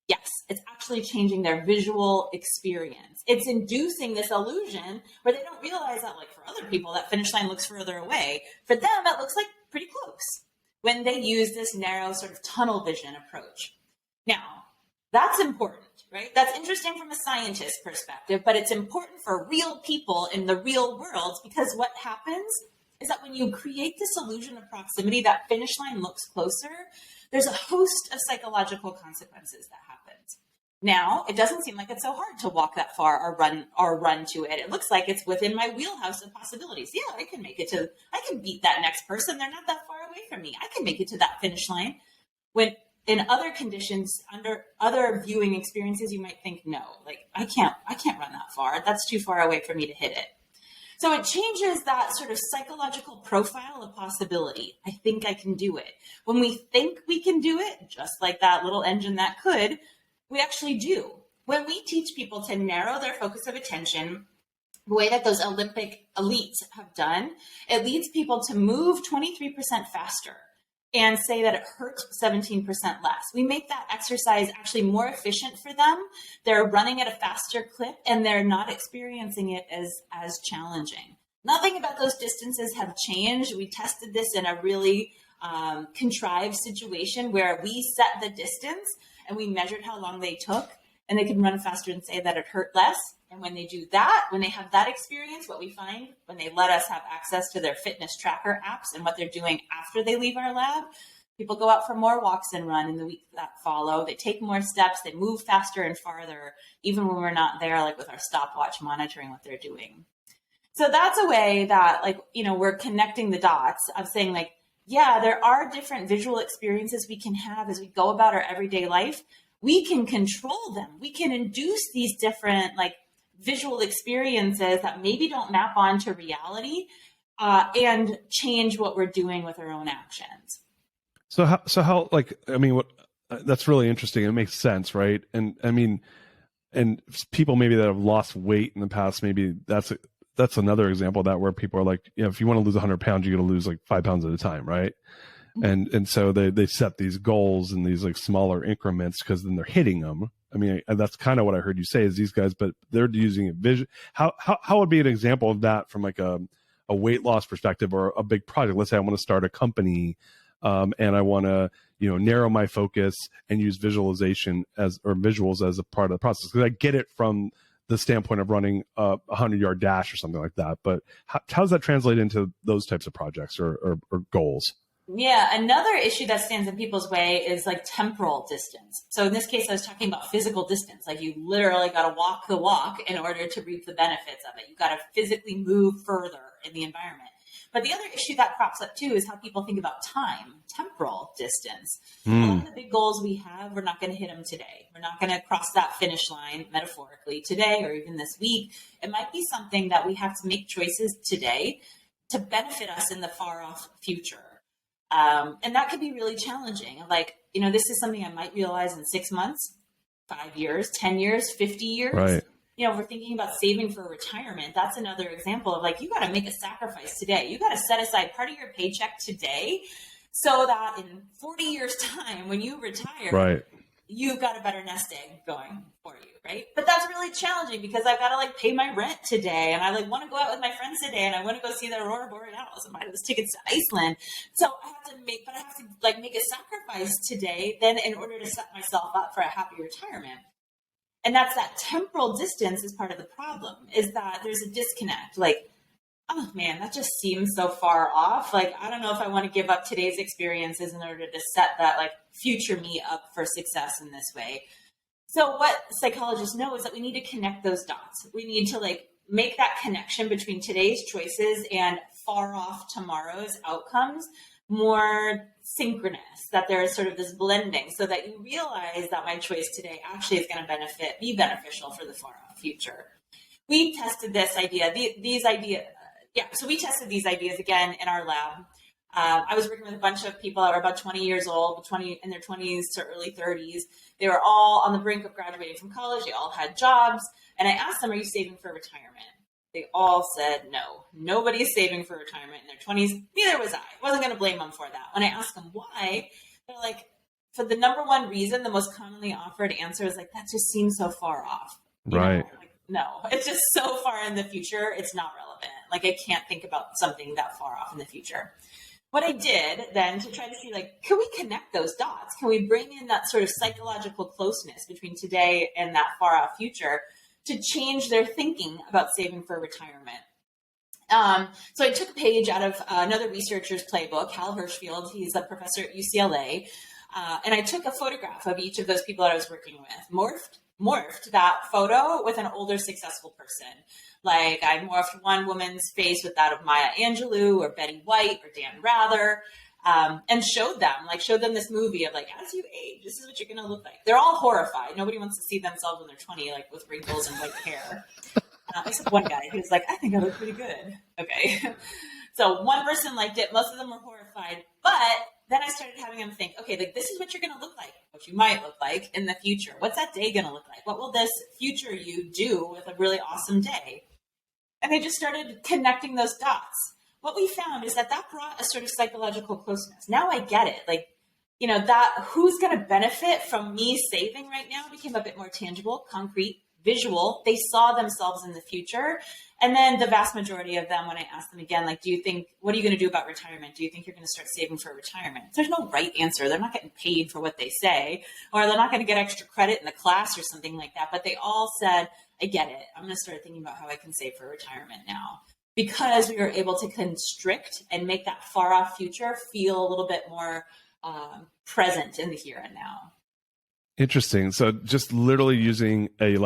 Yes, it's actually changing their visual experience. It's inducing this illusion where they don't realize that, like, for other people, that finish line looks further away. For them, it looks like pretty close when they use this narrow sort of tunnel vision approach. Now, that's important, right? That's interesting from a scientist perspective, but it's important for real people in the real world, because what happens is that when you create this illusion of proximity, that finish line looks closer, there's a host of psychological consequences that happens. Now, it doesn't seem like it's so hard to walk that far or run to it. It looks like it's within my wheelhouse of possibilities. Yeah, I can beat that next person. They're not that far away from me. I can make it to that finish line. When in other conditions, under other viewing experiences, you might think, no, like I can't run that far. That's too far away for me to hit it. So it changes that sort of psychological profile of possibility. I think I can do it. When we think we can do it, just like that little engine that could, we actually do. When we teach people to narrow their focus of attention, the way that those Olympic elites have done, it leads people to move 23% faster and say that it hurts 17% less. We make that exercise actually more efficient for them. They're running at a faster clip and they're not experiencing it as challenging. Nothing about those distances have changed. We tested this in a really contrived situation where we set the distance and we measured how long they took, and they could run faster and say that it hurt less. And when they do that, when they have that experience, what we find when they let us have access to their fitness tracker apps and what they're doing after they leave our lab, people go out for more walks and run in the weeks that follow. They take more steps, they move faster and farther, even when we're not there, like with our stopwatch monitoring what they're doing. So that's a way that, like, you know, we're connecting the dots of saying, like, yeah, there are different visual experiences we can have as we go about our everyday life. We can control them. We can induce these different, like, visual experiences that maybe don't map onto reality, and change what we're doing with our own actions. So how, like, I mean, what that's really interesting. It makes sense, right? And I mean, and people maybe that have lost weight in the past, maybe that's another example of that, where people are like, you know, if you want to lose 100 pounds, you got to lose like 5 pounds at a time, right? Mm-hmm. And so they set these goals in these like smaller increments, because then they're hitting them. I mean, that's kind of what I heard you say, is these guys, but they're using it vision. How would be an example of that from like a weight loss perspective or a big project? Let's say I want to start a company, and I want to, you know, narrow my focus and use visualization visuals as a part of the process. Because I get it from the standpoint of running a 100-yard dash or something like that. But how does that translate into those types of projects or goals? Yeah, another issue that stands in people's way is like temporal distance. So in this case, I was talking about physical distance. Like, you literally got to walk the walk in order to reap the benefits of it. You got to physically move further in the environment. But the other issue that crops up too is how people think about time, temporal distance. A lot of the big goals we have, we're not going to hit them today. We're not going to cross that finish line metaphorically today or even this week. It might be something that we have to make choices today to benefit us in the far off future. And that could be really challenging. Like, you know, this is something I might realize in 6 months, 5 years, 10 years, 50 years. Right. You know, if we're thinking about saving for retirement, that's another example of, like, you got to make a sacrifice today. You got to set aside part of your paycheck today so that in 40 years time, when you retire, right, you've got a better nest egg going for you, right? But that's really challenging because I've got to like pay my rent today, and I like want to go out with my friends today, and I want to go see the Aurora Borealis and buy those tickets to Iceland. So I have to make a sacrifice today then in order to set myself up for a happy retirement. And that's that temporal distance is part of the problem, is that there's a disconnect. Like, oh man, that just seems so far off. Like, I don't know if I want to give up today's experiences in order to set that like future me up for success in this way. So what psychologists know is that we need to connect those dots. We need to like make that connection between today's choices and far off tomorrow's outcomes more synchronous, that there is sort of this blending so that you realize that my choice today actually is going to be beneficial for the far off future. We tested this idea, so we tested these ideas again in our lab. I was working with a bunch of people that were about 20 years old, in their 20s to early 30s. They were all on the brink of graduating from college. They all had jobs. And I asked them, are you saving for retirement? They all said no. Nobody's saving for retirement in their 20s. Neither was I. Wasn't going to blame them for that. When I asked them why, they're like, for the number one reason, the most commonly offered answer is like, that just seems so far off. Right. Like, no, it's just so far in the future. It's not relevant. Like, I can't think about something that far off in the future. What I did then to try to see, like, can we connect those dots? Can we bring in that sort of psychological closeness between today and that far off future to change their thinking about saving for retirement? So I took a page out of another researcher's playbook, Hal Hirschfield. He's a professor at UCLA. And I took a photograph of each of those people that I was working with, morphed that photo with an older successful person. Like, I morphed one woman's face with that of Maya Angelou or Betty White or Dan Rather, and showed them this movie of like, as you age, this is what you're going to look like. They're all horrified. Nobody wants to see themselves when they're 20, like with wrinkles and white hair. Except one guy who's like, I think I look pretty good. Okay. So one person liked it. Most of them were horrified. But then I started having them think, okay, like, this is what you're going to look like, what you might look like in the future. What's that day going to look like? What will this future you do with a really awesome day? And they just started connecting those dots. What we found is that brought a sort of psychological closeness. Now I get it. Like, that who's going to benefit from me saving right now became a bit more tangible, concrete, visual. They saw themselves in the future. And then the vast majority of them, when I asked them again, like, what are you going to do about retirement? Do you think you're going to start saving for retirement? There's no right answer. They're not getting paid for what they say, or they're not going to get extra credit in the class or something like that. But they all said, I get it. I'm going to start thinking about how I can save for retirement now, because we were able to constrict and make that far off future feel a little bit more present in the here and now. Interesting. So just literally using a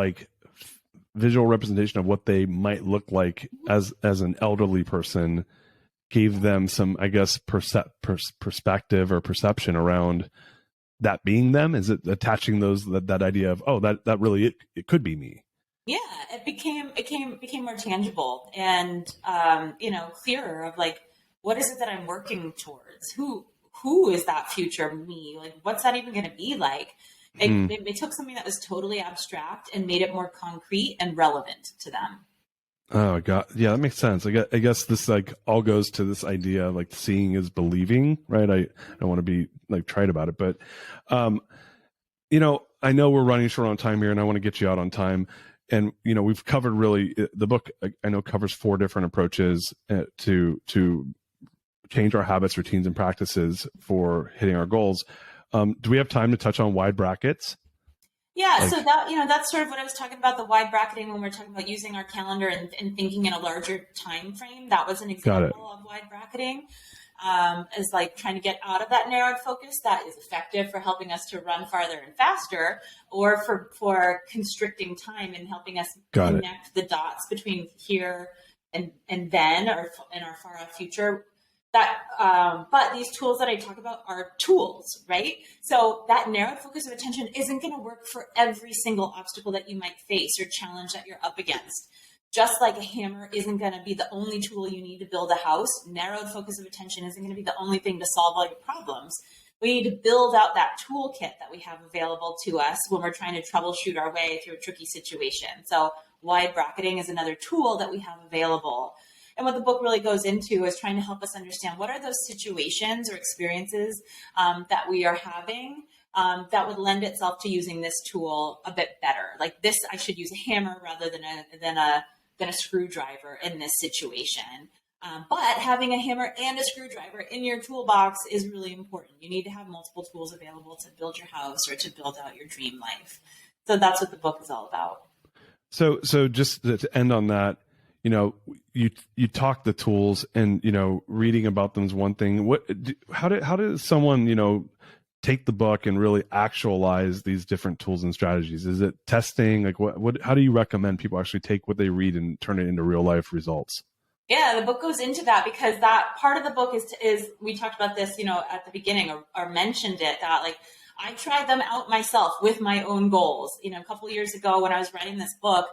visual representation of what they might look like as an elderly person gave them some, I guess, perspective or perception around that being them. Is it attaching that idea of, oh, that really it could be me? Yeah, it became more tangible and clearer of like, what is it that I'm working towards? Who is that future me? Like, what's that even going to be like? They took something that was totally abstract and made it more concrete and relevant to them. Oh God, yeah, that makes sense. I guess this all goes to this idea of seeing is believing, right? I don't want to be trite about it, but I know we're running short on time here, and I want to get you out on time. And we've covered really the book. I know covers 4 different approaches to change our habits, routines, and practices for hitting our goals. Do we have time to touch on wide brackets? Yeah, so that's sort of what I was talking about, the wide bracketing, when we're talking about using our calendar and thinking in a larger time frame. That was an example of wide bracketing, is like trying to get out of that narrowed focus that is effective for helping us to run farther and faster, or for constricting time and helping us connect the dots between here and then, or in our far off future. But these tools that I talk about are tools, right? So that narrowed focus of attention isn't going to work for every single obstacle that you might face or challenge that you're up against. Just like a hammer isn't going to be the only tool you need to build a house, narrowed focus of attention isn't going to be the only thing to solve all your problems. We need to build out that toolkit that we have available to us when we're trying to troubleshoot our way through a tricky situation. So wide bracketing is another tool that we have available. And what the book really goes into is trying to help us understand what are those situations or experiences that we are having that would lend itself to using this tool a bit better. Like this, I should use a hammer rather than a screwdriver in this situation. But having a hammer and a screwdriver in your toolbox is really important. You need to have multiple tools available to build your house or to build out your dream life. So that's what the book is all about. So just to end on that, you talk the tools, and reading about them is one thing. How does someone take the book and really actualize these different tools and strategies? Is it testing? How do you recommend people actually take what they read and turn it into real life results? Yeah, the book goes into that, because that part of the book is we talked about this, at the beginning, or mentioned it, that I tried them out myself with my own goals. A couple of years ago when I was writing this book,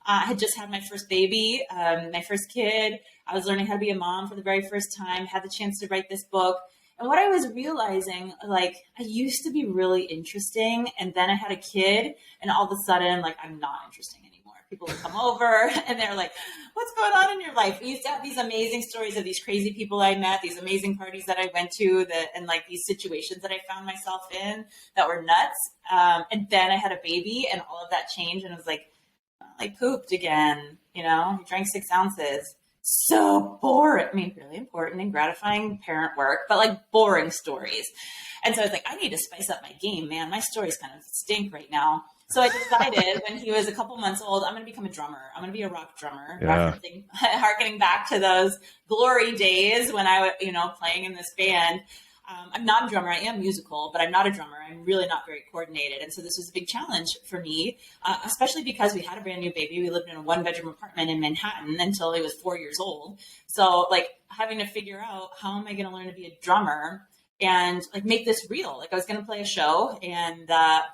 I had just had my first baby, my first kid. I was learning how to be a mom for the very first time, had the chance to write this book. And what I was realizing, I used to be really interesting, and then I had a kid, and all of a sudden, I'm not interesting anymore. people would come over and they're like, what's going on in your life? We used to have these amazing stories of these crazy people I met, these amazing parties that I went to, and like these situations that I found myself in that were nuts. And then I had a baby and all of that changed. And I was like, I pooped again, I drank 6 ounces. So boring. I mean, really important and gratifying parent work, but like boring stories. And so I was like, I need to spice up my game, man. My stories kind of stink right now. So I decided when he was a couple months old, I'm going to become a drummer. I'm going to be a rock drummer, harkening back to those glory days when I was, playing in this band. I'm not a drummer. I am musical, but I'm not a drummer. I'm really not very coordinated. And so this was a big challenge for me, especially because we had a brand new baby. We lived in a 1-bedroom apartment in Manhattan until he was 4 years old. So like having to figure out how am I going to learn to be a drummer and like make this real. Like I was going to play a show and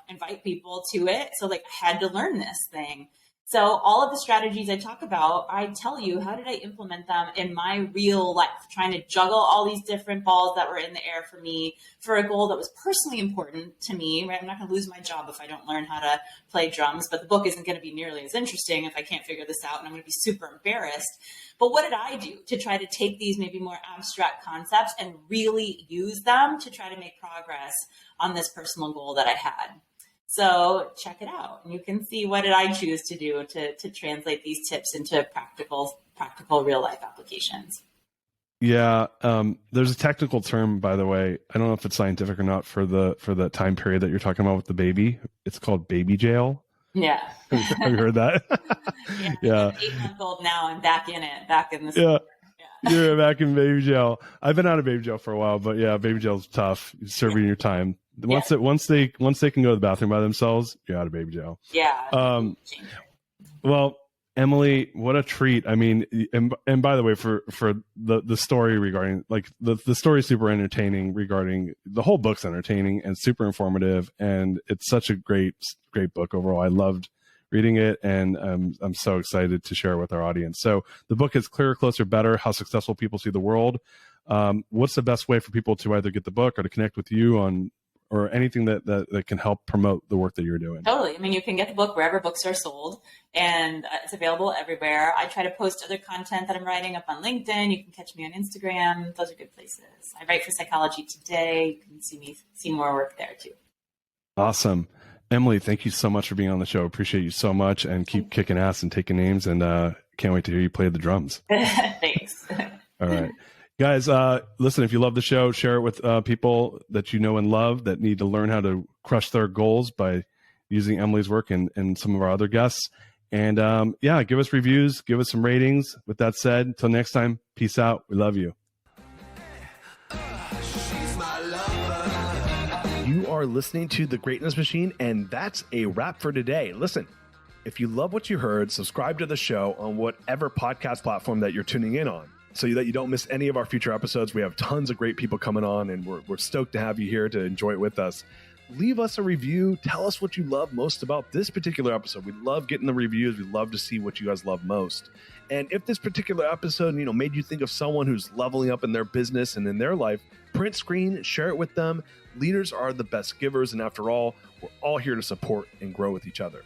invite people to it. So like I had to learn this thing. So all of the strategies I talk about, I tell you, how did I implement them in my real life, trying to juggle all these different balls that were in the air for me for a goal that was personally important to me, right? I'm not going to lose my job if I don't learn how to play drums, but the book isn't going to be nearly as interesting if I can't figure this out, and I'm going to be super embarrassed. But what did I do to try to take these maybe more abstract concepts and really use them to try to make progress on this personal goal that I had? So check it out. And you can see what did I choose to do to translate these tips into practical real life applications. Yeah. There's a technical term, by the way. I don't know if it's scientific or not for the time period that you're talking about with the baby. It's called baby jail. Yeah. Have you heard that? Yeah. I'm 8-month-old now. I'm back in this. Yeah. You're back in baby jail. I've been out of baby jail for a while, but yeah, baby jail's tough. You're serving your time. Once they can go to the bathroom by themselves, you're out of baby jail. Yeah. Well, Emily, what a treat. I mean, and by the way, for the story regarding like the story is super entertaining regarding the whole book's entertaining and super informative. And it's such a great book overall. I loved reading it, and I'm so excited to share it with our audience. So the book is Clearer, Closer, Better: How Successful People See the World. What's the best way for people to either get the book or to connect with you on, or anything that can help promote the work that you're doing? Totally. I mean, you can get the book wherever books are sold, and it's available everywhere. I try to post other content that I'm writing up on LinkedIn. You can catch me on Instagram. Those are good places. I write for Psychology Today. You can see more work there too. Awesome. Emily, thank you so much for being on the show. Appreciate you so much, and keep kicking ass and taking names, and can't wait to hear you play the drums. Thanks. All right. Guys, listen, if you love the show, share it with people that you know and love that need to learn how to crush their goals by using Emily's work and some of our other guests. And give us reviews, give us some ratings. With that said, until next time, peace out. We love you. You are listening to The Greatness Machine, and that's a wrap for today. Listen, if you love what you heard, subscribe to the show on whatever podcast platform that you're tuning in on, so that you don't miss any of our future episodes. We have tons of great people coming on, and we're stoked to have you here to enjoy it with us. Leave us a review. Tell us what you love most about this particular episode. We love getting the reviews. We love to see what you guys love most. And if this particular episode, made you think of someone who's leveling up in their business and in their life, print screen, share it with them. Leaders are the best givers, and after all, we're all here to support and grow with each other.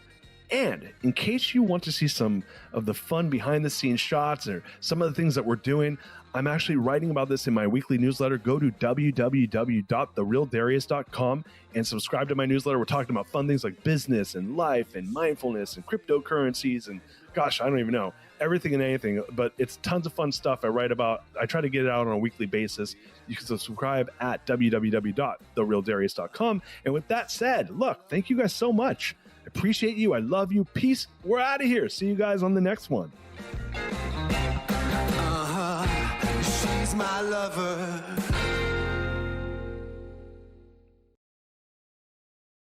And in case you want to see some of the fun behind the scenes shots or some of the things that we're doing, I'm actually writing about this in my weekly newsletter. Go to www.therealdarius.com and subscribe to my newsletter. We're talking about fun things like business and life and mindfulness and cryptocurrencies and gosh, I don't even know, everything and anything, but it's tons of fun stuff I write about. I try to get it out on a weekly basis. You can subscribe at www.therealdarius.com. And with that said, look, thank you guys so much. I appreciate you. I love you. Peace. We're out of here. See you guys on the next one. She's my lover.